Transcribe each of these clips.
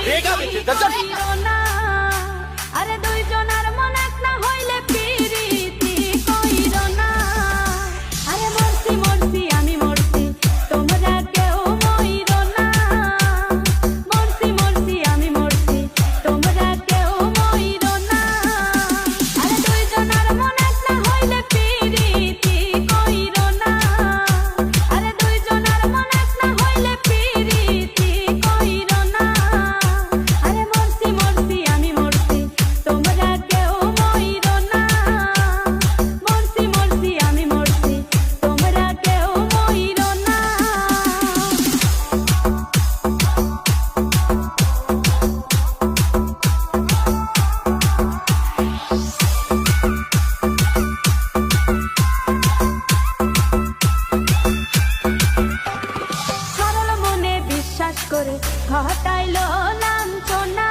বেগা বেঁচে গজব না আরে দুইজনের মন এক না হইলে পিরিতি কইর না আরে মরছি মরছি আমি মরছি তোমরা কেউ মইর না মরছি মরছি আমি মরছি তোমরা কেউ মইর না আরে দুইজনের মন এক না হইলে পিরিতি কইর না আরে দুইজনের মন এক না হইলে পিরিতি কইর না আরে মরছি মরছি আমি মরছি তোমরা কেউ মইর না মরছি মরছি আমি মরছি তোমরা কেউ মইর না সরল মনে বিশ্বাস করে ঘটাইলো লাঞ্ছনা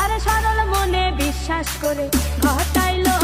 আরে সরল মনে বিশ্বাস করে ঘটাইলো